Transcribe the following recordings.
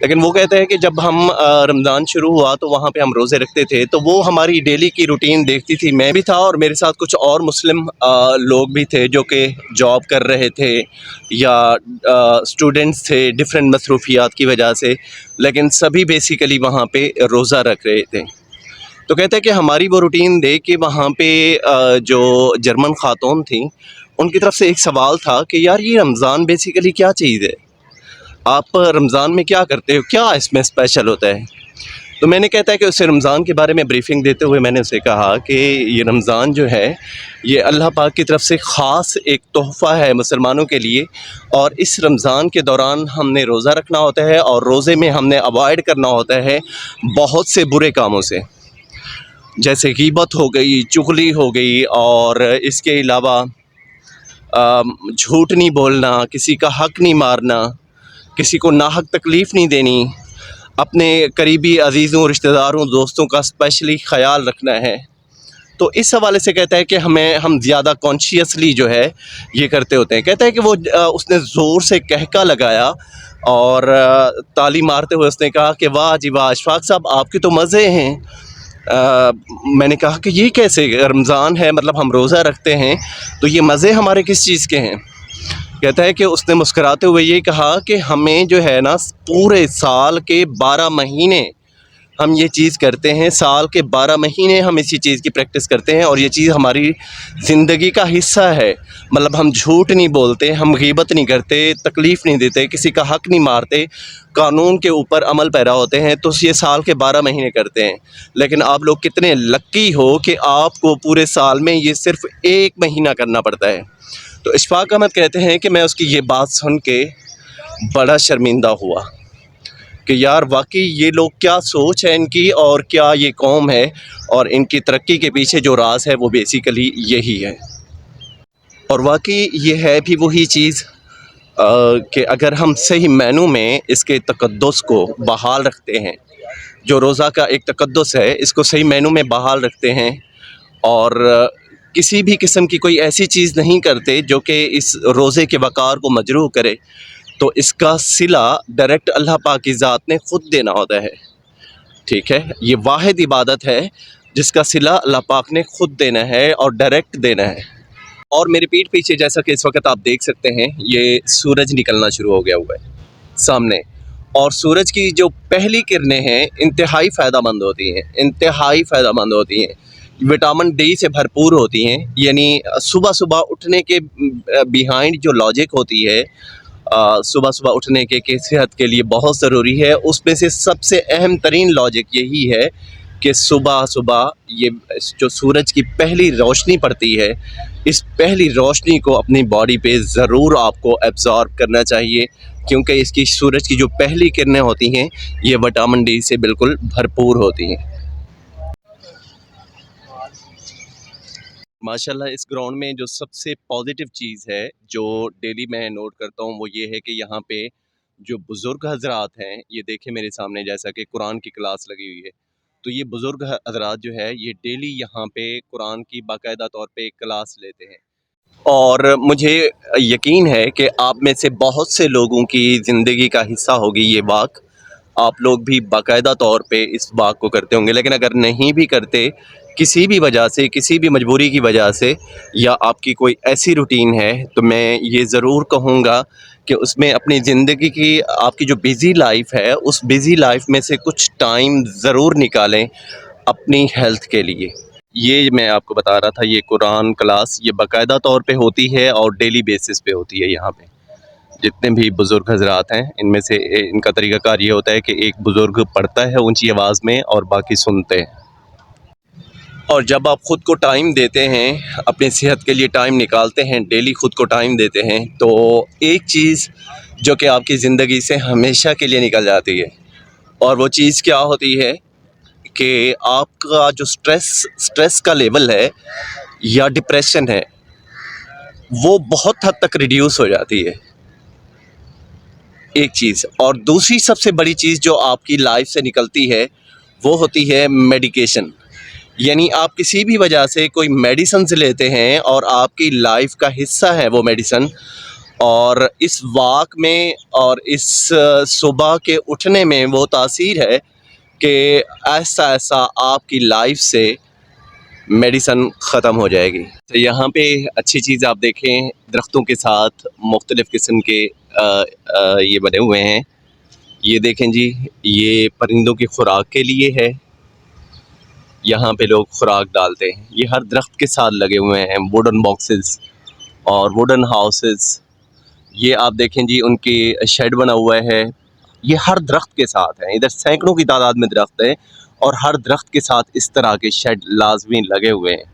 لیکن وہ کہتے ہیں کہ جب ہم رمضان شروع ہوا تو وہاں پہ ہم روزے رکھتے تھے، تو وہ ہماری ڈیلی کی روٹین دیکھتی تھی، میں بھی تھا اور میرے ساتھ کچھ اور مسلم لوگ بھی تھے جو کہ جاب کر رہے تھے یا اسٹوڈنٹس تھے ڈفرینٹ مصروفیات کی وجہ سے، لیکن سبھی بیسیکلی وہاں پہ روزہ رکھ رہے تھے۔ تو کہتے ہیں کہ ہماری وہ روٹین دیکھ کے وہاں پہ جو جرمن خاتون تھیں ان کی طرف سے ایک سوال تھا کہ یار یہ رمضان بیسیکلی کیا چیز ہے، آپ رمضان میں کیا کرتے ہو، کیا اس میں اسپیشل ہوتا ہے؟ تو میں نے کہتا ہے کہ اسے رمضان کے بارے میں بریفنگ دیتے ہوئے میں نے اسے کہا کہ یہ رمضان جو ہے یہ اللہ پاک کی طرف سے خاص ایک تحفہ ہے مسلمانوں کے لیے، اور اس رمضان کے دوران ہم نے روزہ رکھنا ہوتا ہے اور روزے میں ہم نے اوائڈ کرنا ہوتا ہے بہت سے برے کاموں سے، جیسے غیبت ہو گئی، چغلی ہو گئی، اور اس کے علاوہ جھوٹ نہیں بولنا، کسی کا حق نہیں مارنا، کسی کو ناحق تکلیف نہیں دینی، اپنے قریبی عزیزوں، رشتہ داروں، دوستوں کا اسپیشلی خیال رکھنا ہے۔ تو اس حوالے سے کہتا ہے کہ ہم زیادہ کانشیسلی جو ہے یہ کرتے ہوتے ہیں۔ کہتا ہے کہ وہ اس نے زور سے کہکا لگایا اور تالی مارتے ہوئے اس نے کہا کہ واہ جی واہ اشفاق صاحب آپ کے تو مزے ہیں۔ میں نے کہا کہ یہ کیسے، رمضان ہے مطلب ہم روزہ رکھتے ہیں تو یہ مزے ہمارے کس چیز کے ہیں؟ کہتا ہے کہ اس نے مسکراتے ہوئے یہ کہا کہ ہمیں جو ہے نا پورے سال کے 12 مہینے ہم یہ چیز کرتے ہیں، سال کے 12 مہینے ہم اسی چیز کی پریکٹس کرتے ہیں، اور یہ چیز ہماری زندگی کا حصہ ہے۔ مطلب ہم جھوٹ نہیں بولتے، ہم غیبت نہیں کرتے، تکلیف نہیں دیتے، کسی کا حق نہیں مارتے، قانون کے اوپر عمل پیرا ہوتے ہیں، تو یہ سال کے 12 مہینے کرتے ہیں۔ لیکن آپ لوگ کتنے لکی ہو کہ آپ کو پورے سال میں یہ صرف ایک مہینہ کرنا پڑتا ہے۔ تو اشفاق احمد کہتے ہیں کہ میں اس کی یہ بات سن کے بڑا شرمندہ ہوا کہ یار واقعی یہ لوگ کیا سوچ ہے ان کی، اور کیا یہ قوم ہے، اور ان کی ترقی کے پیچھے جو راز ہے وہ بیسیکلی یہی ہے۔ اور واقعی یہ ہے بھی وہی چیز کہ اگر ہم صحیح معنوں میں اس کے تقدس کو بحال رکھتے ہیں، جو روزہ کا ایک تقدس ہے اس کو صحیح معنوں میں بحال رکھتے ہیں، اور کسی بھی قسم کی کوئی ایسی چیز نہیں کرتے جو کہ اس روزے کے وقار کو مجروح کرے، تو اس کا صلہ ڈائریکٹ اللہ پاک کی ذات نے خود دینا ہوتا ہے۔ ٹھیک ہے، یہ واحد عبادت ہے جس کا صلہ اللہ پاک نے خود دینا ہے اور ڈائریکٹ دینا ہے۔ اور میرے پیٹھ پیچھے جیسا کہ اس وقت آپ دیکھ سکتے ہیں یہ سورج نکلنا شروع ہو گیا ہوا ہے سامنے، اور سورج کی جو پہلی کرنیں ہیں انتہائی فائدہ مند ہوتی ہیں، انتہائی فائدہ مند ہوتی ہیں، وٹامن ڈی سے بھرپور ہوتی ہیں۔ یعنی صبح صبح اٹھنے کے بیہائنڈ جو لاجک ہوتی ہے صبح صبح اٹھنے کے صحت کے لیے بہت ضروری ہے، اس میں سے سب سے اہم ترین لاجک یہی ہے کہ صبح صبح یہ جو سورج کی پہلی روشنی پڑتی ہے، اس پہلی روشنی کو اپنی باڈی پہ ضرور آپ کو ایبزارب کرنا چاہیے، کیونکہ اس کی سورج کی جو پہلی کرنیں ہوتی ہیں یہ وٹامن ڈی سے بالکل بھرپور ہوتی ہیں۔ ماشاءاللہ اس گراؤنڈ میں جو سب سے پازیٹیو چیز ہے جو ڈیلی میں نوٹ کرتا ہوں وہ یہ ہے کہ یہاں پہ جو بزرگ حضرات ہیں، یہ دیکھیں میرے سامنے جیسا کہ قرآن کی کلاس لگی ہوئی ہے، تو یہ بزرگ حضرات جو ہے یہ ڈیلی یہاں پہ قرآن کی باقاعدہ طور پہ کلاس لیتے ہیں، اور مجھے یقین ہے کہ آپ میں سے بہت سے لوگوں کی زندگی کا حصہ ہوگی یہ واک، آپ لوگ بھی باقاعدہ طور پہ اس واک کو کرتے ہوں گے، لیکن اگر نہیں بھی کرتے کسی بھی وجہ سے، کسی بھی مجبوری کی وجہ سے، یا آپ کی کوئی ایسی روٹین ہے، تو میں یہ ضرور کہوں گا کہ اس میں اپنی زندگی کی آپ کی جو بیزی لائف ہے اس بیزی لائف میں سے کچھ ٹائم ضرور نکالیں اپنی ہیلتھ کے لیے۔ یہ میں آپ کو بتا رہا تھا یہ قرآن کلاس یہ باقاعدہ طور پہ ہوتی ہے اور ڈیلی بیسس پہ ہوتی ہے۔ یہاں پہ جتنے بھی بزرگ حضرات ہیں ان میں سے ان کا طریقہ کار یہ ہوتا ہے کہ ایک بزرگ پڑھتا ہے اونچی آواز میں اور باقی سنتے ہیں، اور جب آپ خود کو ٹائم دیتے ہیں، اپنی صحت کے لیے ٹائم نکالتے ہیں، ڈیلی خود کو ٹائم دیتے ہیں، تو ایک چیز جو کہ آپ کی زندگی سے ہمیشہ کے لیے نکل جاتی ہے، اور وہ چیز کیا ہوتی ہے کہ آپ کا جو سٹریس کا لیول ہے یا ڈپریشن ہے وہ بہت حد تک ریڈیوس ہو جاتی ہے، ایک چیز۔ اور دوسری سب سے بڑی چیز جو آپ کی لائف سے نکلتی ہے وہ ہوتی ہے میڈیکیشن، یعنی آپ کسی بھی وجہ سے کوئی میڈیسنز لیتے ہیں اور آپ کی لائف کا حصہ ہے وہ میڈیسن، اور اس واک میں اور اس صبح کے اٹھنے میں وہ تاثیر ہے کہ ایسا ایسا آپ کی لائف سے میڈیسن ختم ہو جائے گی. تو یہاں پہ اچھی چیز آپ دیکھیں، درختوں کے ساتھ مختلف قسم کے یہ بنے ہوئے ہیں. یہ دیکھیں جی، یہ پرندوں کی خوراک کے لیے ہے. یہاں پہ لوگ خوراک ڈالتے ہیں. یہ ہر درخت کے ساتھ لگے ہوئے ہیں ووڈن باکسز اور ووڈن ہاؤسز. یہ آپ دیکھیں جی، ان کی شیڈ بنا ہوا ہے. یہ ہر درخت کے ساتھ ہیں. ادھر سینکڑوں کی تعداد میں درخت ہیں اور ہر درخت کے ساتھ اس طرح کے شیڈ لازمی لگے ہوئے ہیں.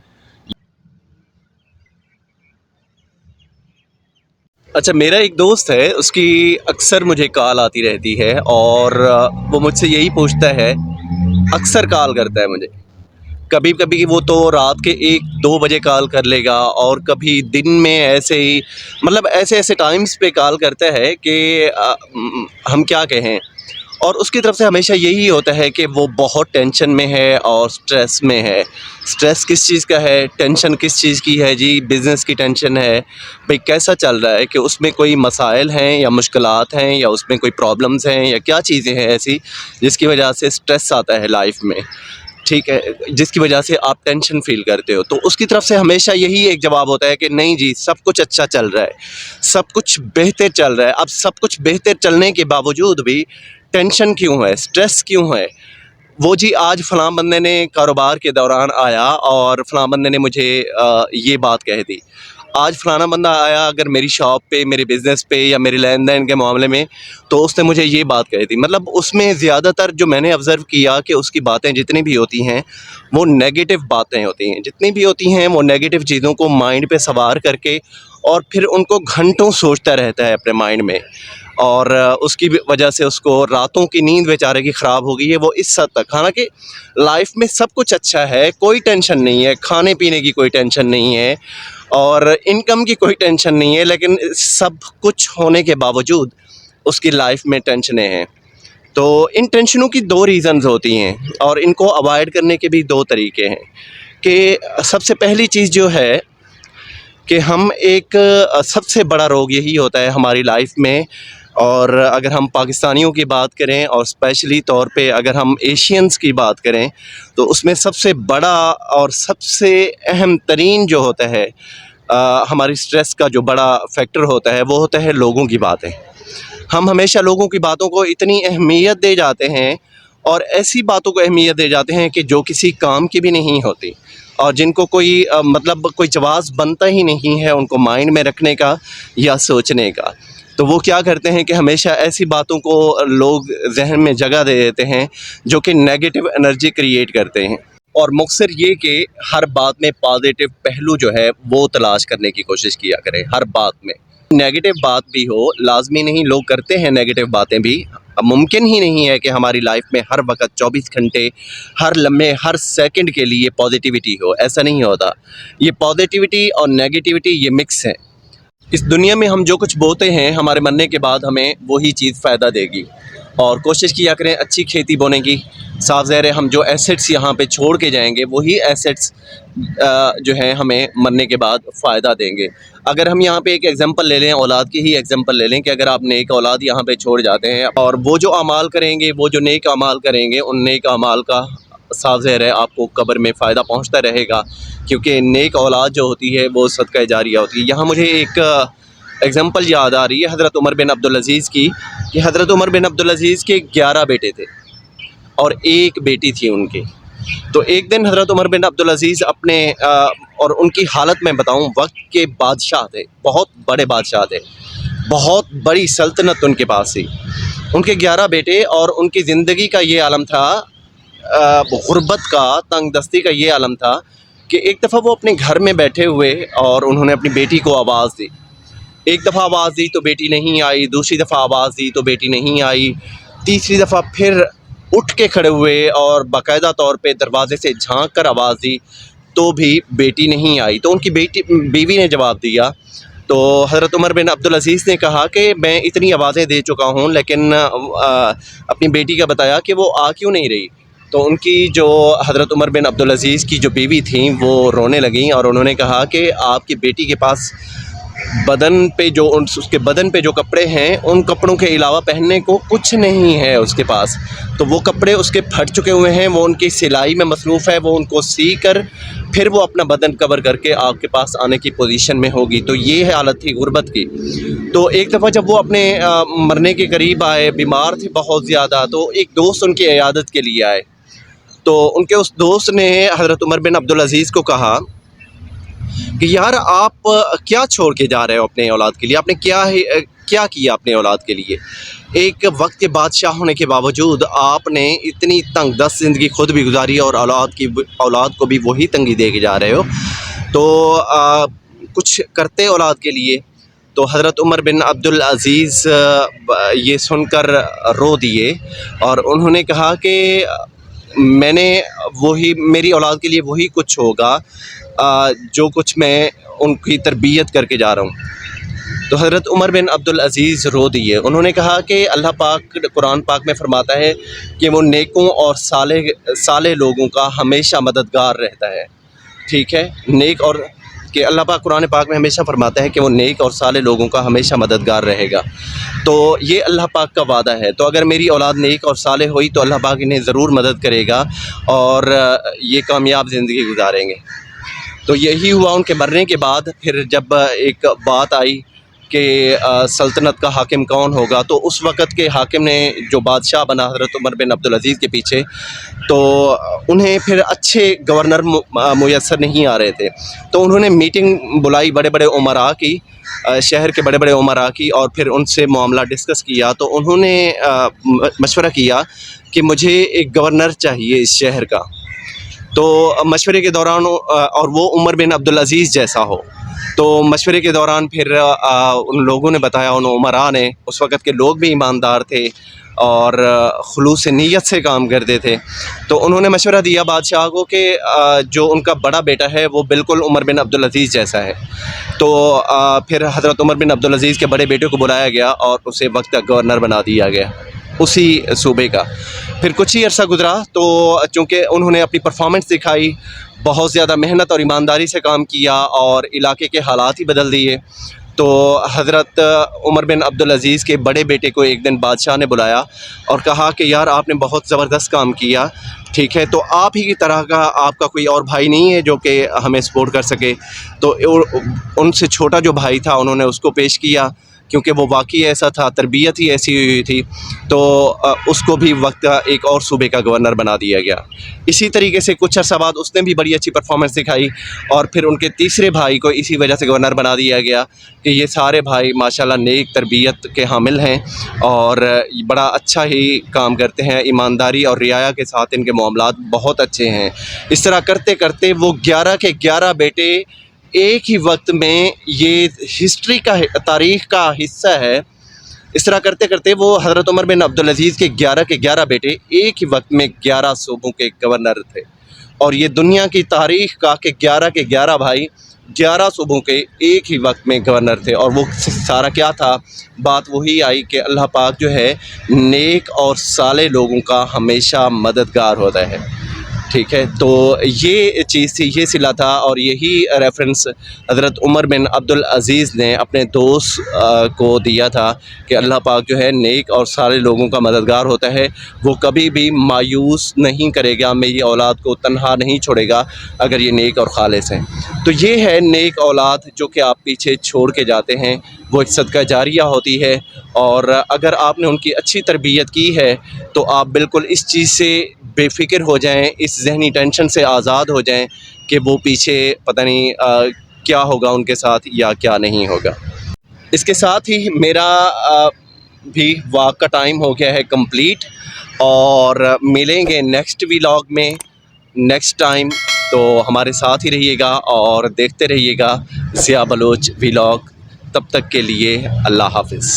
اچھا، میرا ایک دوست ہے، اس کی اکثر مجھے کال آتی رہتی ہے اور وہ مجھ سے یہی پوچھتا ہے، اکثر کال کرتا ہے مجھے. کبھی کبھی وہ تو رات کے 1-2 بجے کال کر لے گا، اور کبھی دن میں ایسے ہی، مطلب ایسے ایسے ٹائمز پہ کال کرتا ہے کہ ہم کیا کہیں. اور اس کی طرف سے ہمیشہ یہی ہوتا ہے کہ وہ بہت ٹینشن میں ہے اور سٹریس میں ہے. سٹریس کس چیز کا ہے، ٹینشن کس چیز کی ہے جی؟ بزنس کی ٹینشن ہے. بھئی کیسا چل رہا ہے، کہ اس میں کوئی مسائل ہیں یا مشکلات ہیں یا اس میں کوئی پرابلمز ہیں یا کیا چیزیں ہیں ایسی جس کی وجہ سے سٹریس آتا ہے لائف میں، ٹھیک ہے، جس کی وجہ سے آپ ٹینشن فیل کرتے ہو. تو اس کی طرف سے ہمیشہ یہی ایک جواب ہوتا ہے کہ نہیں جی، سب کچھ اچھا چل رہا ہے، سب کچھ بہتر چل رہا ہے. اب سب کچھ بہتر چلنے کے باوجود بھی ٹینشن کیوں ہے، سٹریس کیوں ہے؟ وہ جی، آج فلاں بندے نے کاروبار کے دوران آیا اور فلاں بندے نے مجھے یہ بات کہہ دی. آج فلانا بندہ آیا اگر میری شاپ پہ، میرے بزنس پہ یا میرے لین دین کے معاملے میں، تو اس نے مجھے یہ بات کہی تھی. مطلب اس میں زیادہ تر جو میں نے آبزرو کیا کہ اس کی باتیں جتنی بھی ہوتی ہیں وہ نیگیٹو باتیں ہوتی ہیں. جتنی بھی ہوتی ہیں وہ نیگیٹو چیزوں کو مائنڈ پہ سوار کر کے اور پھر ان کو گھنٹوں سوچتا رہتا ہے اپنے مائنڈ میں. اور اس کی وجہ سے اس کو راتوں کی نیند بیچارے کی خراب ہو گئی ہے. وہ اس حد تک، حالانکہ لائف میں سب کچھ اچھا ہے، کوئی ٹینشن نہیں ہے، کھانے پینے کی کوئی ٹینشن نہیں ہے اور انکم کی کوئی ٹینشن نہیں ہے، لیکن سب کچھ ہونے کے باوجود اس کی لائف میں ٹینشنیں ہیں. تو ان ٹینشنوں کی 2 ریزنز ہوتی ہیں اور ان کو اوائڈ کرنے کے بھی 2 طریقے ہیں. کہ سب سے پہلی چیز جو ہے کہ ہم ایک سب سے بڑا روگ یہی ہوتا ہے ہماری لائف میں، اور اگر ہم پاکستانیوں کی بات کریں اور اسپیشلی طور پہ اگر ہم ایشینز کی بات کریں، تو اس میں سب سے بڑا اور سب سے اہم ترین جو ہوتا ہے ہماری سٹریس کا جو بڑا فیکٹر ہوتا ہے، وہ ہوتا ہے لوگوں کی باتیں. ہم ہمیشہ لوگوں کی باتوں کو اتنی اہمیت دے جاتے ہیں اور ایسی باتوں کو اہمیت دے جاتے ہیں کہ جو کسی کام کی بھی نہیں ہوتی اور جن کو کوئی مطلب کوئی جواز بنتا ہی نہیں ہے ان کو مائنڈ میں رکھنے کا یا سوچنے کا. تو وہ کیا کرتے ہیں کہ ہمیشہ ایسی باتوں کو لوگ ذہن میں جگہ دے دیتے ہیں جو کہ نیگیٹو انرجی کریٹ کرتے ہیں. اور مختصر یہ کہ ہر بات میں پازیٹیو پہلو جو ہے وہ تلاش کرنے کی کوشش کیا کریں. ہر بات میں نیگیٹو بات بھی ہو، لازمی نہیں، لوگ کرتے ہیں نیگیٹو باتیں بھی. ممکن ہی نہیں ہے کہ ہماری لائف میں ہر وقت 24 گھنٹے، ہر لمحے، ہر سیکنڈ کے لیے پازیٹیوٹی ہو. ایسا نہیں ہوتا. یہ پازیٹیوٹی اور نیگیٹیوٹی یہ مکس ہے. اس دنیا میں ہم جو کچھ بوتے ہیں ہمارے مرنے کے بعد ہمیں وہی چیز فائدہ دے گی. اور کوشش کیا کریں اچھی کھیتی بونے کی. صاف ظاہر ہے ہم جو ایسٹس یہاں پہ چھوڑ کے جائیں گے وہی ایسٹس جو ہیں ہمیں مرنے کے بعد فائدہ دیں گے. اگر ہم یہاں پہ ایک ایگزامپل لے لیں، اولاد کی ہی ایگزامپل لے لیں، کہ اگر آپ نیک اولاد یہاں پہ چھوڑ جاتے ہیں اور وہ جو اعمال کریں گے، وہ جو نیک اعمال کریں گے، ان نیک اعمال کا صاف ظاہر ہے آپ کو قبر میں فائدہ پہنچتا رہے گا، کیونکہ نیک اولاد جو ہوتی ہے وہ صدقہ جاریہ ہوتی ہے. یہاں مجھے ایک ایگزامپل یاد آ رہی ہے حضرت عمر بن عبدالعزیز کی، کہ حضرت عمر بن عبدالعزیز کے 11 بیٹے تھے اور ایک بیٹی تھی ان کی. تو ایک دن حضرت عمر بن عبدالعزیز اپنے اور ان کی حالت میں بتاؤں، وقت کے بادشاہ تھے، بہت بڑے بادشاہ تھے، بہت بڑی سلطنت ان کے پاس تھی. ان کے 11 بیٹے اور ان کی زندگی کا یہ عالم تھا، غربت کا، تنگ دستی کا یہ عالم تھا کہ ایک دفعہ وہ اپنے گھر میں بیٹھے ہوئے اور انہوں نے اپنی بیٹی کو آواز دی. ایک دفعہ آواز دی تو بیٹی نہیں آئی، دوسری دفعہ آواز دی تو بیٹی نہیں آئی، تیسری دفعہ پھر اٹھ کے کھڑے ہوئے اور باقاعدہ طور پہ دروازے سے جھانک کر آواز دی تو بھی بیٹی نہیں آئی. تو ان کی بیوی نے جواب دیا. تو حضرت عمر بن عبدالعزیز نے کہا کہ میں اتنی آوازیں دے چکا ہوں لیکن اپنی بیٹی کا بتایا کہ وہ آ کیوں نہیں رہی. تو ان کی جو حضرت عمر بن عبدالعزیز کی جو بیوی تھیں وہ رونے لگیں اور انہوں نے کہا کہ آپ کی بیٹی کے پاس بدن پہ جو اس کے بدن پہ جو کپڑے ہیں ان کپڑوں کے علاوہ پہننے کو کچھ نہیں ہے اس کے پاس. تو وہ کپڑے اس کے پھٹ چکے ہوئے ہیں, وہ ان کی سلائی میں مصروف ہے, وہ ان کو سی کر پھر وہ اپنا بدن کور کر کے آپ کے پاس آنے کی پوزیشن میں ہوگی. تو یہ حالت تھی غربت کی. تو ایک دفعہ جب وہ اپنے مرنے کے قریب آئے, بیمار تھے بہت زیادہ, تو ایک دوست ان کی عیادت کے لیے آئے. تو ان کے اس دوست نے حضرت عمر بن عبدالعزیز کو کہا کہ یار آپ کیا چھوڑ کے جا رہے ہو اپنے اولاد کے لیے, آپ نے کیا کیا اپنے اولاد کے لیے. ایک وقت کے بادشاہ ہونے کے باوجود آپ نے اتنی تنگ دست زندگی خود بھی گزاری اور اولاد کو بھی وہی تنگی دے کے جا رہے ہو, تو کچھ کرتے اولاد کے لیے. تو حضرت عمر بن عبدالعزیز یہ سن کر رو دیے اور انہوں نے کہا کہ میں نے میری اولاد کے لیے وہی کچھ ہوگا جو کچھ میں ان کی تربیت کر کے جا رہا ہوں. تو حضرت عمر بن عبدالعزیز رو دیے. انہوں نے کہا کہ اللہ پاک قرآن پاک میں فرماتا ہے کہ وہ نیکوں اور صالح لوگوں کا ہمیشہ مددگار رہتا ہے. ٹھیک ہے, نیک اور کہ اللہ پاک قرآن پاک میں ہمیشہ فرماتا ہے کہ وہ نیک اور صالح لوگوں کا ہمیشہ مددگار رہے گا. تو یہ اللہ پاک کا وعدہ ہے. تو اگر میری اولاد نیک اور صالح ہوئی تو اللہ پاک انہیں ضرور مدد کرے گا اور یہ کامیاب زندگی گزاریں گے. تو یہی ہوا ان کے مرنے کے بعد. پھر جب ایک بات آئی کہ سلطنت کا حاکم کون ہوگا, تو اس وقت کے حاکم نے جو بادشاہ بنا حضرت عمر بن عبدالعزیز کے پیچھے, تو انہیں پھر اچھے گورنر میسر نہیں آ رہے تھے. تو انہوں نے میٹنگ بلائی بڑے بڑے امراء کی, شہر کے بڑے بڑے امراء کی, اور پھر ان سے معاملہ ڈسکس کیا. تو انہوں نے مشورہ کیا کہ مجھے ایک گورنر چاہیے اس شہر کا. تو مشورے کے دوران اور وہ عمر بن عبدالعزیز جیسا ہو. تو مشورے کے دوران پھر ان لوگوں نے بتایا, ان امراء نے, اس وقت کے لوگ بھی ایماندار تھے اور خلوص نیت سے کام کرتے تھے. تو انہوں نے مشورہ دیا بادشاہ کو کہ جو ان کا بڑا بیٹا ہے وہ بالکل عمر بن عبدالعزیز جیسا ہے. تو پھر حضرت عمر بن عبدالعزیز کے بڑے بیٹے کو بلایا گیا اور اسے وقت تک گورنر بنا دیا گیا اسی صوبے کا. پھر کچھ ہی عرصہ گزرا, تو چونکہ انہوں نے اپنی پرفارمنس دکھائی, بہت زیادہ محنت اور ایمانداری سے کام کیا اور علاقے کے حالات ہی بدل دیے. تو حضرت عمر بن عبدالعزیز کے بڑے بیٹے کو ایک دن بادشاہ نے بلایا اور کہا کہ یار آپ نے بہت زبردست کام کیا, ٹھیک ہے, تو آپ ہی کی طرح کا آپ کا کوئی اور بھائی نہیں ہے جو کہ ہمیں سپورٹ کر سکے. تو ان سے چھوٹا جو بھائی تھا انہوں نے اس کو پیش کیا, کیونکہ وہ واقعی ایسا تھا, تربیت ہی ایسی ہوئی تھی. تو اس کو بھی وقت ایک اور صوبے کا گورنر بنا دیا گیا. اسی طریقے سے کچھ عرصہ بعد اس نے بھی بڑی اچھی پرفارمنس دکھائی اور پھر ان کے تیسرے بھائی کو اسی وجہ سے گورنر بنا دیا گیا کہ یہ سارے بھائی ماشاءاللہ نیک تربیت کے حامل ہیں اور بڑا اچھا ہی کام کرتے ہیں, ایمانداری اور رعایا کے ساتھ ان کے معاملات بہت اچھے ہیں. اس طرح کرتے کرتے وہ 11 کے 11 بیٹے ایک ہی وقت میں, یہ ہسٹری کا تاریخ کا حصہ ہے. اس طرح کرتے کرتے وہ حضرت عمر بن عبدالعزیز کے 11 بیٹے ایک ہی وقت میں 11 صوبوں کے گورنر تھے. اور یہ دنیا کی تاریخ کا کہ 11 کے 11 بھائی 11 صوبوں کے ایک ہی وقت میں گورنر تھے. اور وہ سارا کیا تھا, بات وہی آئی کہ اللہ پاک جو ہے نیک اور صالح لوگوں کا ہمیشہ مددگار ہوتا ہے. ٹھیک ہے, تو یہ چیز تھی, یہ صلہ تھا, اور یہی ریفرنس حضرت عمر بن عبدالعزیز نے اپنے دوست کو دیا تھا کہ اللہ پاک جو ہے نیک اور سارے لوگوں کا مددگار ہوتا ہے. وہ کبھی بھی مایوس نہیں کرے گا, میری اولاد کو تنہا نہیں چھوڑے گا اگر یہ نیک اور خالص ہیں. تو یہ ہے نیک اولاد جو کہ آپ پیچھے چھوڑ کے جاتے ہیں, وہ ایک صدقہ جاریہ ہوتی ہے. اور اگر آپ نے ان کی اچھی تربیت کی ہے تو آپ بالکل اس چیز سے بے فکر ہو جائیں, اس ذہنی ٹینشن سے آزاد ہو جائیں کہ وہ پیچھے پتہ نہیں کیا ہوگا ان کے ساتھ یا کیا نہیں ہوگا. اس کے ساتھ ہی میرا بھی واک کا ٹائم ہو گیا ہے کمپلیٹ, اور ملیں گے نیکسٹ ولاگ میں نیکسٹ ٹائم. تو ہمارے ساتھ ہی رہیے گا اور دیکھتے رہیے گا ضیاء بلوچ ولاگ. تب تک کے لیے اللہ حافظ.